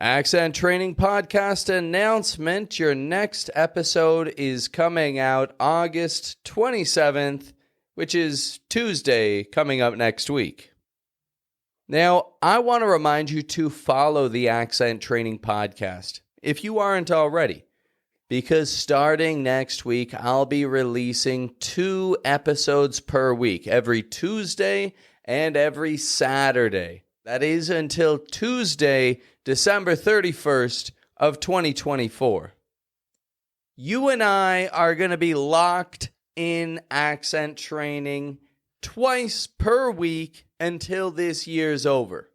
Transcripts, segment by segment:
Accent Training Podcast announcement. Your next episode is coming out August 27th, which is Tuesday, coming up next week. Now, I want to remind you to follow the Accent Training Podcast, if you aren't already, because starting next week, I'll be releasing 2 episodes per week, every Tuesday and every Saturday. That is until Tuesday, December 31st of 2024. You and I are going to be locked in accent training twice per week until this year's over.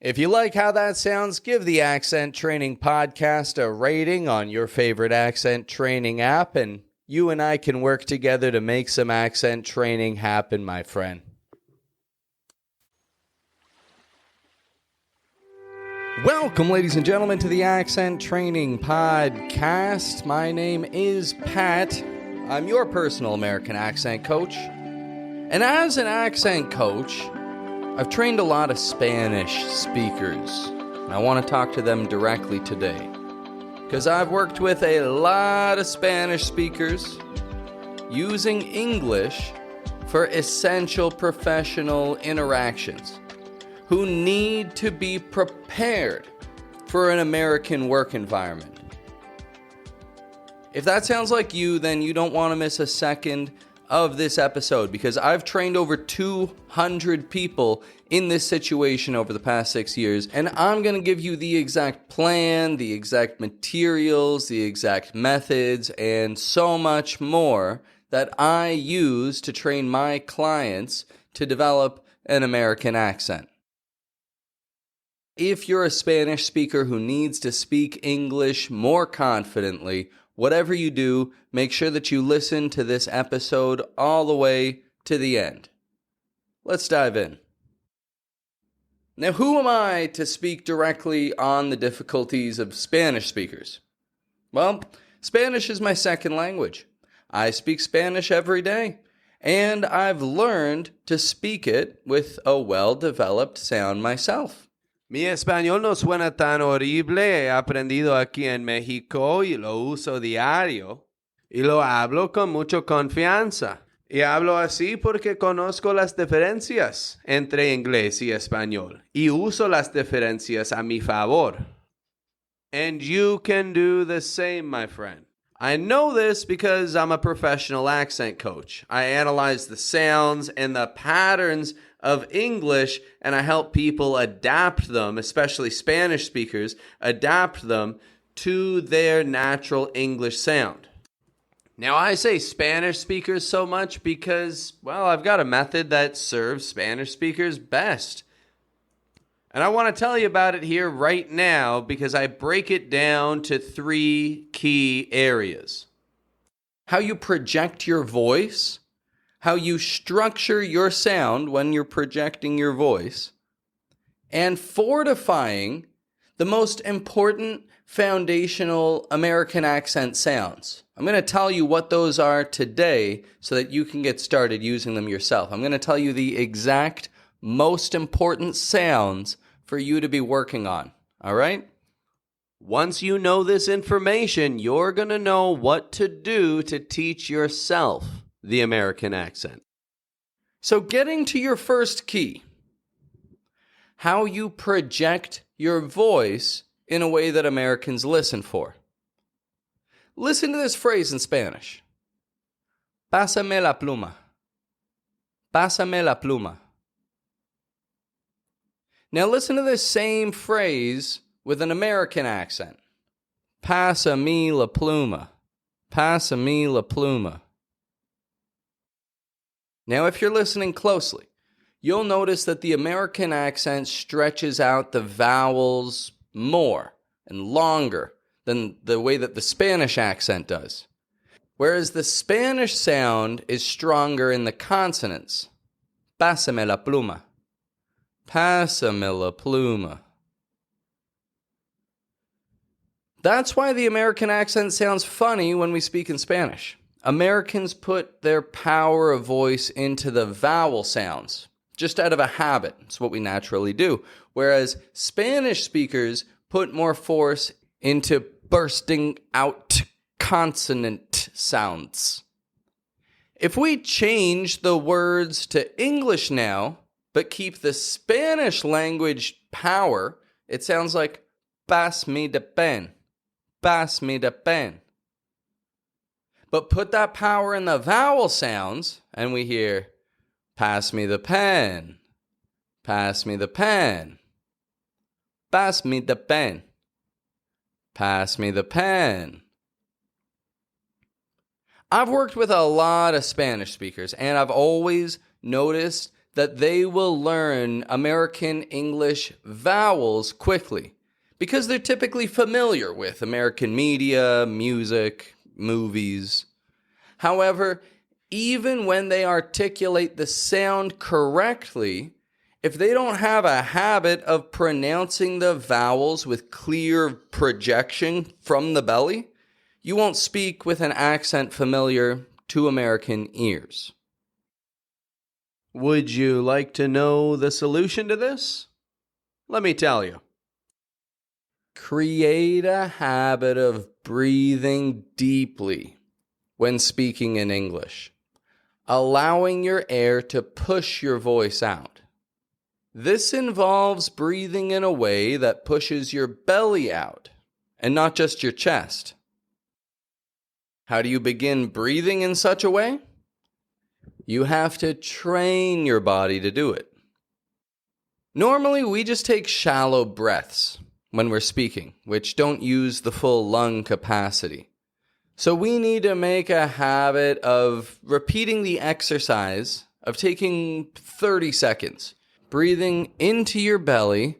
If you like how that sounds, give the Accent Training Podcast a rating on your favorite accent training app, and you and I can work together to make some accent training happen, my friend. Welcome, ladies and gentlemen, to the Accent Training Podcast. My name is Pat. I'm your personal American accent coach. And as an accent coach, I've trained a lot of Spanish speakers. And I want to talk to them directly today, because I've worked with a lot of Spanish speakers using English for essential professional interactions, who need to be prepared for an American work environment. If that sounds like you, then you don't want to miss a second of this episode, because I've trained over 200 people in this situation over the past 6 years, and I'm going to give you the exact plan, the exact materials, the exact methods, and so much more that I use to train my clients to develop an American accent. If you're a Spanish speaker who needs to speak English more confidently, whatever you do, make sure that you listen to this episode all the way to the end. Let's dive in. Now, who am I to speak directly on the difficulties of Spanish speakers? Well, Spanish is my second language. I speak Spanish every day, and I've learned to speak it with a well-developed sound myself. Mi español no suena tan horrible. He aprendido aquí en México y lo uso diario. Y lo hablo con mucha confianza. Y hablo así porque conozco las diferencias entre inglés y español. Y uso las diferencias a mi favor. And you can do the same, my friend. I know this because I'm a professional accent coach. I analyze the sounds and the patterns of English, and I help people adapt them, especially Spanish speakers, adapt them to their natural English sound. Now, I say Spanish speakers so much because, well, I've got a method that serves Spanish speakers best. And I want to tell you about it here right now because I break it down to 3 key areas. How you project your voice, how you structure your sound when you're projecting your voice, and fortifying the most important foundational American accent sounds. I'm going to tell you what those are today so that you can get started using them yourself. I'm going to tell you the exact most important sounds for you to be working on, all right? Once you know this information, you're going to know what to do to teach yourself the American accent. So getting to your first key, how you project your voice in a way that Americans listen for. Listen to this phrase in Spanish. Pásame la pluma. Pásame la pluma. Now listen to this same phrase with an American accent. Pásame la pluma. Pásame la pluma. Now, if you're listening closely, you'll notice that the American accent stretches out the vowels more and longer than the way that the Spanish accent does. Whereas the Spanish sound is stronger in the consonants. Pásame la pluma. Pásame la pluma. That's why the American accent sounds funny when we speak in Spanish. Americans put their power of voice into the vowel sounds, just out of a habit. It's what we naturally do. Whereas Spanish speakers put more force into bursting out consonant sounds. If we change the words to English now, but keep the Spanish language power, it sounds like pas me de pen, pas me de pen. But put that power in the vowel sounds, and we hear pass me the pen, pass me the pen, pass me the pen, pass me the pen. I've worked with a lot of Spanish speakers, and I've always noticed that they will learn American English vowels quickly because they're typically familiar with American media, music, movies. However, even when they articulate the sound correctly, if they don't have a habit of pronouncing the vowels with clear projection from the belly, you won't speak with an accent familiar to American ears. Would you like to know the solution to this? Let me tell you. Create a habit of breathing deeply when speaking in English, allowing your air to push your voice out. This involves breathing in a way that pushes your belly out and not just your chest. How do you begin breathing in such a way? You have to train your body to do it. Normally, we just take shallow breaths when we're speaking, which don't use the full lung capacity. So we need to make a habit of repeating the exercise of taking 30 seconds, breathing into your belly,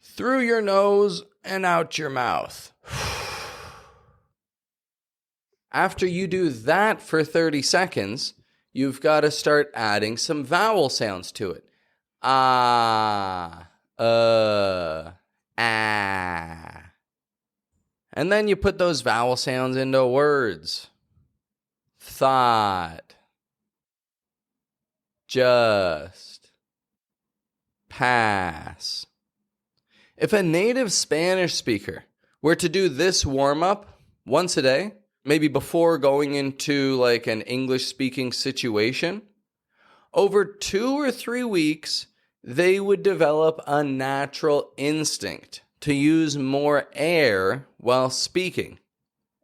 through your nose, and out your mouth. After you do that for 30 seconds, you've got to start adding some vowel sounds to it. Ah, ah. And then you put those vowel sounds into words. Thought. Just. Pass. If a native Spanish speaker were to do this warm-up once a day, maybe before going into like an English-speaking situation, over 2 or 3 weeks, they would develop a natural instinct to use more air while speaking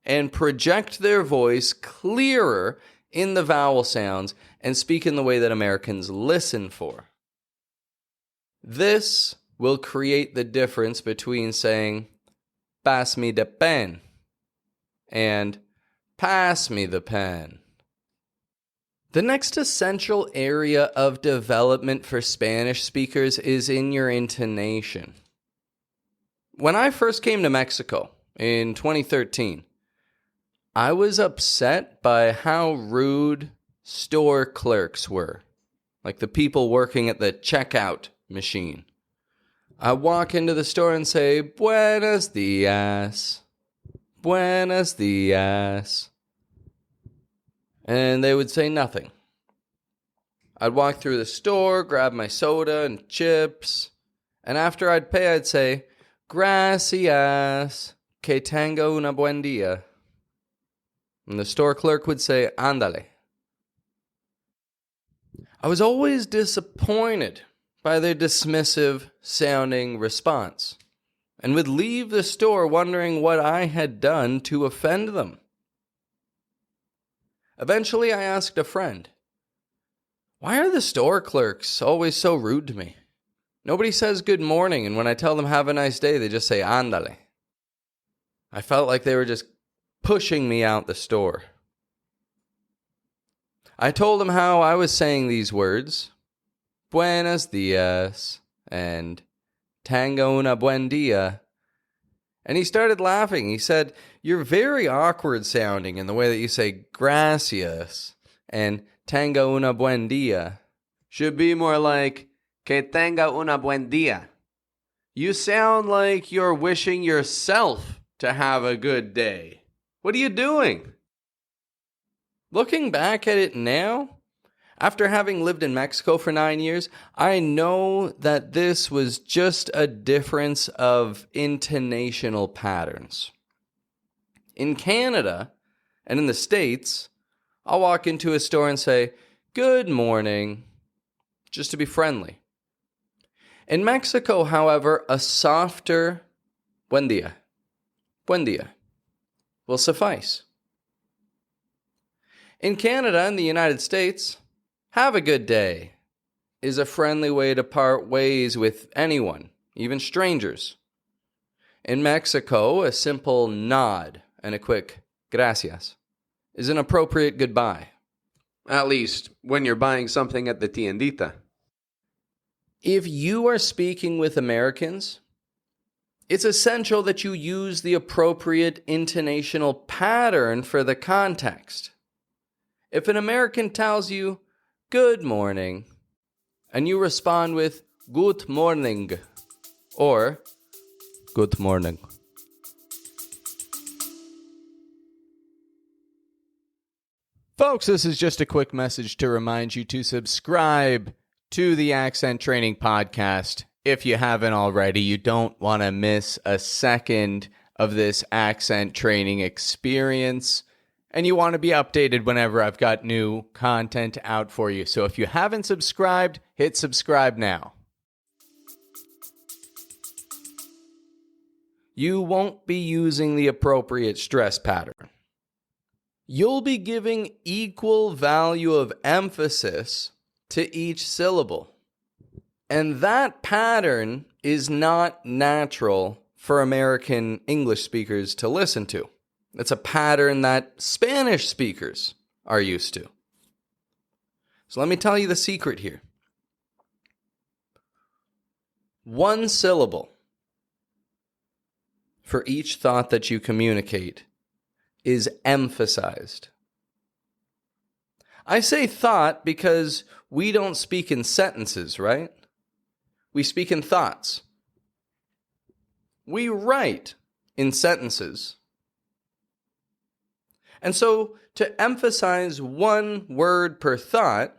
and project their voice clearer in the vowel sounds and speak in the way that Americans listen for. This will create the difference between saying, "Pass me the pen," and "Pass me the pen." The next essential area of development for Spanish speakers is in your intonation. When I first came to Mexico in 2013, I was upset by how rude store clerks were, like the people working at the checkout machine. I walk into the store and say, "Buenos dias, buenos dias," and they would say nothing. I'd walk through the store, grab my soda and chips, and after I'd pay, I'd say, "Gracias, que tenga una buen día." And the store clerk would say, "Ándale." I was always disappointed by their dismissive-sounding response, and would leave the store wondering what I had done to offend them. Eventually, I asked a friend, "Why are the store clerks always so rude to me? Nobody says good morning, and when I tell them have a nice day, they just say ándale." I felt like they were just pushing me out the store. I told him how I was saying these words, "Buenos dias," and "Tenga una buen día," and he started laughing. He said, "You're very awkward sounding in the way that you say gracias and tenga una buen día. Should be more like, que tenga una buen día. You sound like you're wishing yourself to have a good day. What are you doing?" Looking back at it now, After having lived in Mexico for 9 years, I know that this was just a difference of intonational patterns. In Canada and in the States, I'll walk into a store and say, "Good morning," just to be friendly. In Mexico, however, a softer "Buen día," "Buen día" will suffice. In Canada and the United States, "Have a good day" is a friendly way to part ways with anyone, even strangers. In Mexico, a simple nod and a quick "gracias" is an appropriate goodbye. At least when you're buying something at the tiendita. If you are speaking with Americans, it's essential that you use the appropriate intonational pattern for the context. If an American tells you, "Good morning," and you respond with "Good morning," or "Good morning." Folks, this is just a quick message to remind you to subscribe to the Accent Training Podcast. If you haven't already, you don't want to miss a second of this accent training experience, and you want to be updated whenever I've got new content out for you. So if you haven't subscribed, hit subscribe now. You won't be using the appropriate stress pattern. You'll be giving equal value of emphasis to each syllable. And that pattern is not natural for American English speakers to listen to. It's a pattern that Spanish speakers are used to. So let me tell you the secret here. One syllable for each thought that you communicate is emphasized. I say thought because we don't speak in sentences, right? We speak in thoughts. We write in sentences. And so to emphasize one word per thought,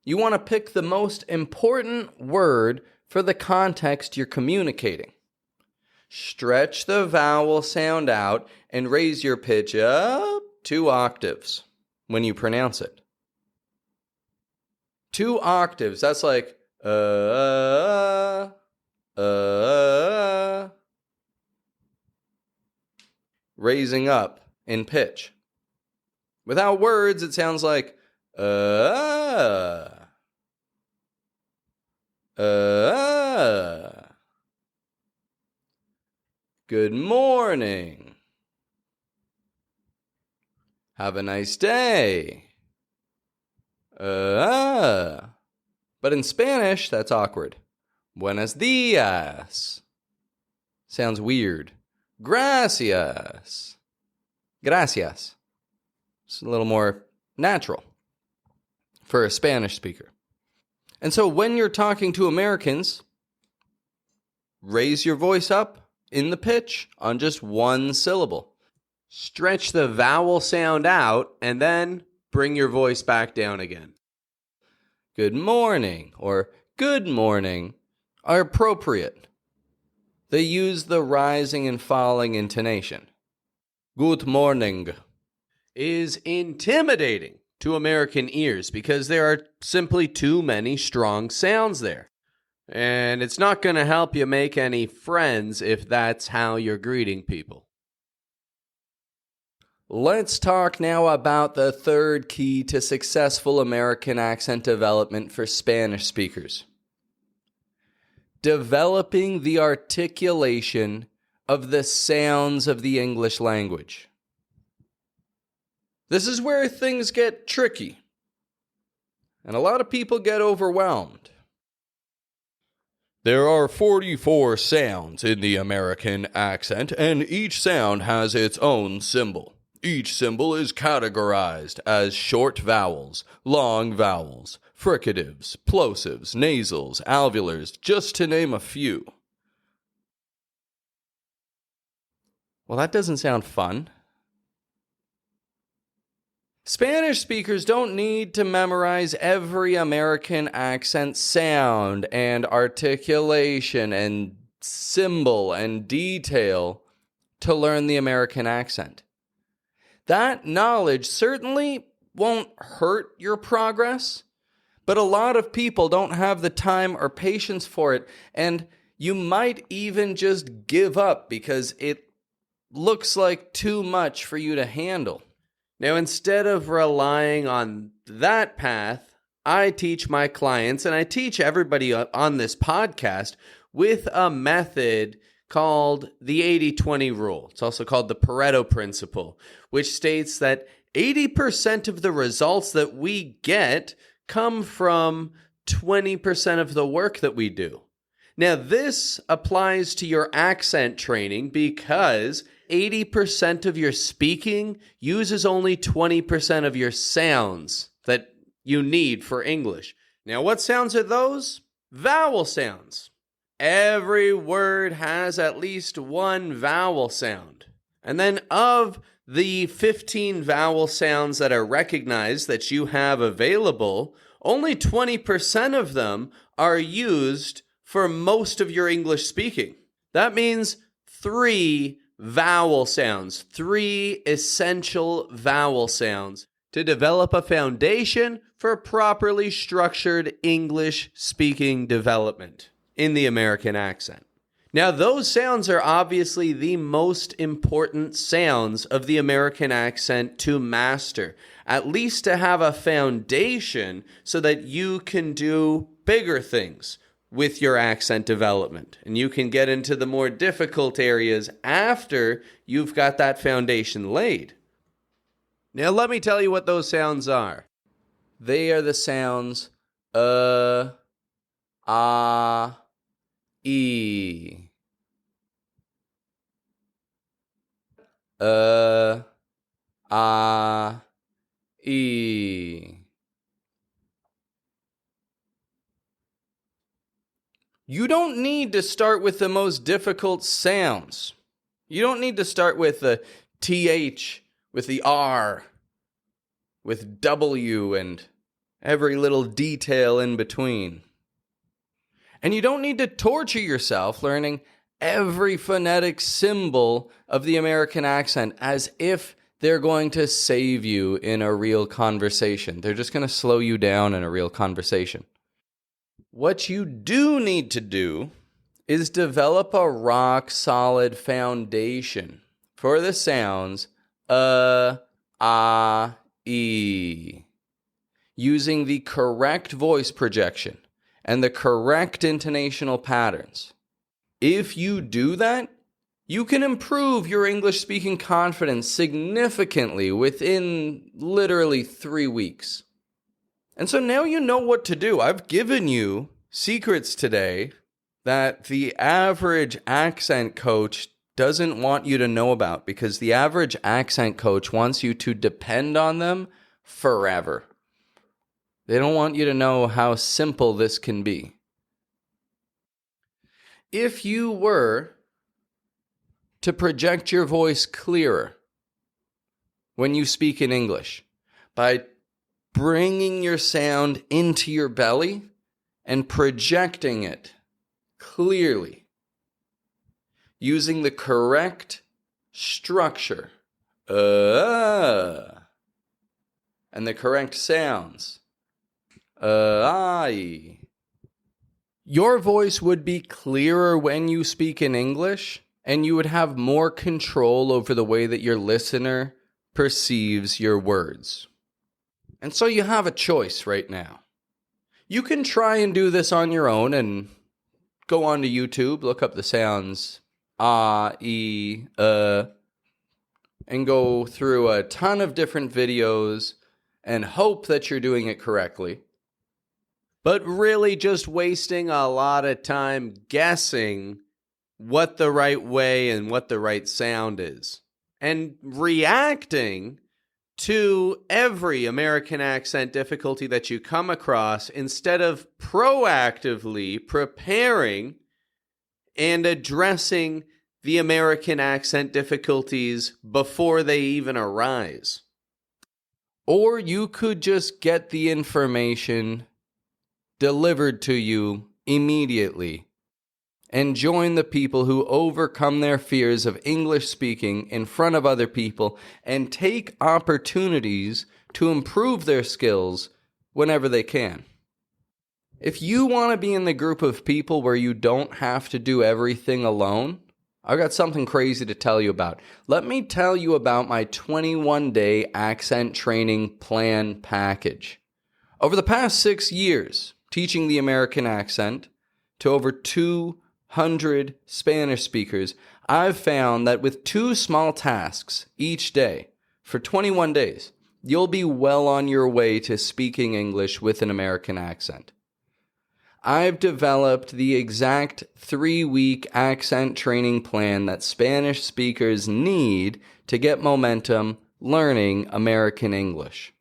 you want to pick the most important word for the context you're communicating. Stretch the vowel sound out and raise your pitch up 2 octaves when you pronounce it. 2 octaves, that's like raising up in pitch. Without words, it sounds like Good morning. Have a nice day. But in Spanish, that's awkward. Buenos días. Sounds weird. Gracias. Gracias. It's a little more natural for a Spanish speaker. And so when you're talking to Americans, raise your voice up in the pitch on just one syllable. Stretch the vowel sound out and then bring your voice back down again. Good morning or good morning are appropriate. They use the rising and falling intonation. Good morning is intimidating to American ears because there are simply too many strong sounds there. And it's not going to help you make any friends if that's how you're greeting people. Let's talk now about the third key to successful American accent development for Spanish speakers. Developing the articulation of the sounds of the English language. This is where things get tricky, and a lot of people get overwhelmed. There are 44 sounds in the American accent, and each sound has its own symbol. Each symbol is categorized as short vowels, long vowels, fricatives, plosives, nasals, alveolars, just to name a few. Well, that doesn't sound fun. Spanish speakers don't need to memorize every American accent sound and articulation and symbol and detail to learn the American accent. That knowledge certainly won't hurt your progress, but a lot of people don't have the time or patience for it, and you might even just give up because it looks like too much for you to handle. Now, instead of relying on that path, I teach my clients, and I teach everybody on this podcast, with a method called the 80-20 rule. It's also called the Pareto principle, which states that 80% of the results that we get come from 20% of the work that we do. Now, this applies to your accent training because 80% of your speaking uses only 20% of your sounds that you need for English. Now, what sounds are those? Vowel sounds. Every word has at least one vowel sound. And then of the 15 vowel sounds that are recognized that you have available, only 20% of them are used for most of your English speaking. That means 3 vowel sounds, 3 essential vowel sounds to develop a foundation for properly structured English speaking development in the American accent. Now, those sounds are obviously the most important sounds of the American accent to master, at least to have a foundation so that you can do bigger things with your accent development. And you can get into the more difficult areas after you've got that foundation laid. Now, let me tell you what those sounds are. They are the sounds E. E. You don't need to start with the most difficult sounds. You don't need to start with the TH, with the R, with W, and every little detail in between. And you don't need to torture yourself learning every phonetic symbol of the American accent as if they're going to save you in a real conversation. They're just going to slow you down in a real conversation. What you do need to do is develop a rock-solid foundation for the sounds E, using the correct voice projection and the correct intonational patterns. If you do that, you can improve your English speaking confidence significantly within literally 3 weeks. And so now you know what to do. I've given you secrets today that the average accent coach doesn't want you to know about, because the average accent coach wants you to depend on them forever. They don't want you to know how simple this can be. If you were to project your voice clearer when you speak in English by bringing your sound into your belly and projecting it clearly, using the correct structure and the correct sounds, your voice would be clearer when you speak in English, and you would have more control over the way that your listener perceives your words. And so you have a choice right now. You can try and do this on your own and go onto YouTube, look up the sounds and go through a ton of different videos and hope that you're doing it correctly. But really just wasting a lot of time guessing what the right way and what the right sound is, and reacting to every American accent difficulty that you come across instead of proactively preparing and addressing the American accent difficulties before they even arise. Or you could just get the information delivered to you immediately and join the people who overcome their fears of English speaking in front of other people and take opportunities to improve their skills whenever they can. If you want to be in the group of people where you don't have to do everything alone, I've got something crazy to tell you about. Let me tell you about my 21-day accent training plan package. Over the past 6 years, teaching the American accent to over 200 Spanish speakers, I've found that with 2 small tasks each day for 21 days, you'll be well on your way to speaking English with an American accent. I've developed the exact 3-week accent training plan that Spanish speakers need to get momentum learning American English.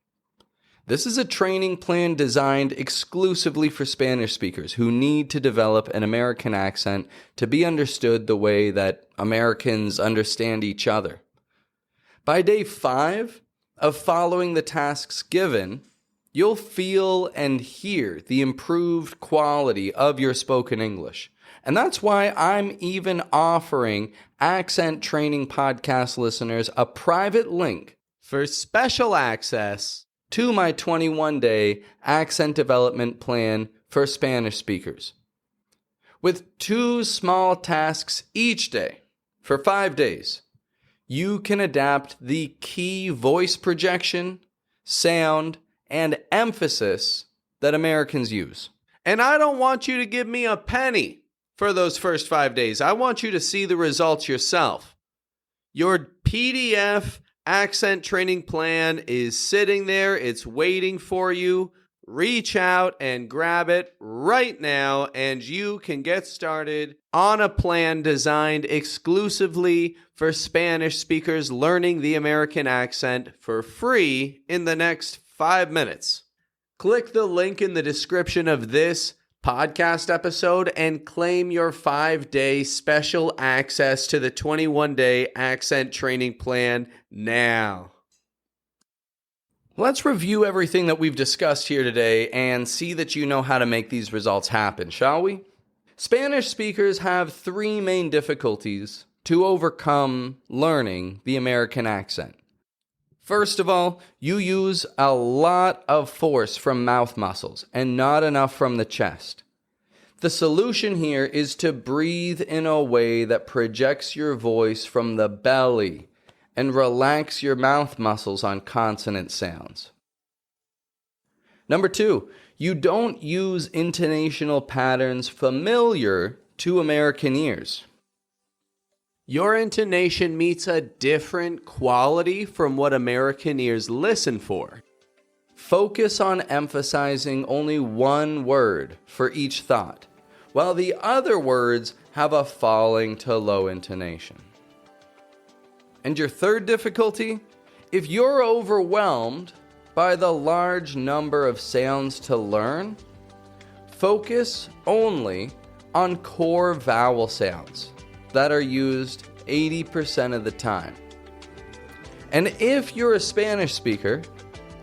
This is a training plan designed exclusively for Spanish speakers who need to develop an American accent to be understood the way that Americans understand each other. By day 5 of following the tasks given, you'll feel and hear the improved quality of your spoken English. And that's why I'm even offering Accent Training Podcast listeners a private link For special access to my 21-day accent development plan for Spanish speakers. With 2 small tasks each day for 5 days, you can adapt the key voice projection, sound, and emphasis that Americans use. And I don't want you to give me a penny for those first 5 days. I want you to see the results yourself. Your PDF accent training plan is sitting there. It's waiting for you. Reach out and grab it right now, and you can get started on a plan designed exclusively for Spanish speakers learning the American accent for free in the next 5 minutes. Click the link in the description of this podcast episode and claim your 5-day special access to the 21-day accent training plan now. Let's review everything that we've discussed here today and see that you know how to make these results happen, shall we? Spanish speakers have 3 main difficulties to overcome learning the American accent. First of all, you use a lot of force from mouth muscles and not enough from the chest. The solution here is to breathe in a way that projects your voice from the belly and relax your mouth muscles on consonant sounds. Number 2, you don't use intonational patterns familiar to American ears. Your intonation meets a different quality from what American ears listen for. Focus on emphasizing only one word for each thought, while the other words have a falling to low intonation. And your third difficulty? If you're overwhelmed by the large number of sounds to learn, focus only on core vowel sounds that are used 80% of the time. And if you're a Spanish speaker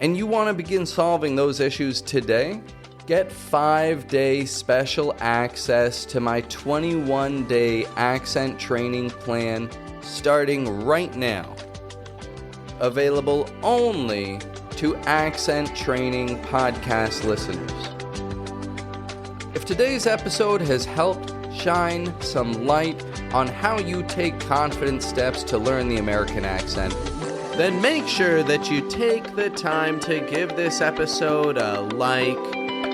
and you want to begin solving those issues today, get 5-day special access to my 21-day accent training plan starting right now. Available only to Accent Training Podcast listeners. If today's episode has helped shine some light on how you take confident steps to learn the American accent, then make sure that you take the time to give this episode a like,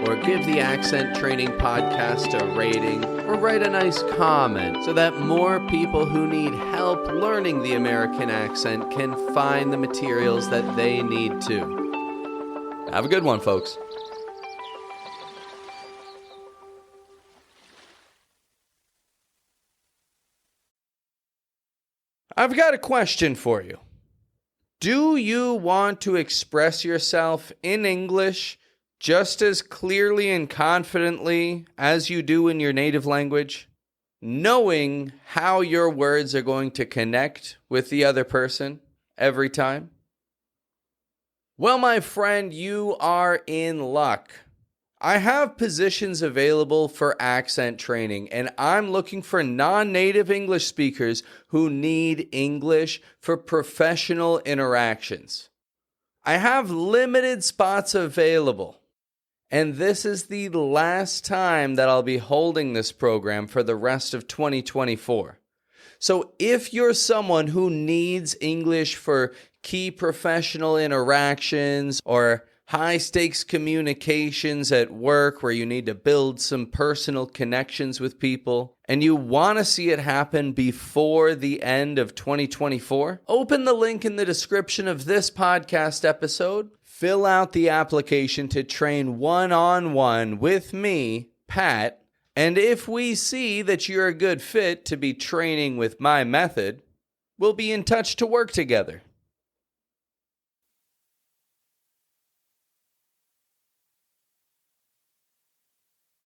or give the Accent Training Podcast a rating, or write a nice comment so that more people who need help learning the American accent can find the materials that they need to. Have a good one, folks. I've got a question for you. Do you want to express yourself in English just as clearly and confidently as you do in your native language, knowing how your words are going to connect with the other person every time? Well, my friend, you are in luck. I have positions available for accent training, and I'm looking for non-native English speakers who need English for professional interactions. I have limited spots available, and this is the last time that I'll be holding this program for the rest of 2024. So if you're someone who needs English for key professional interactions or high-stakes communications at work where you need to build some personal connections with people, and you want to see it happen before the end of 2024, open the link in the description of this podcast episode, fill out the application to train one-on-one with me, Pat, and if we see that you're a good fit to be training with my method, we'll be in touch to work together.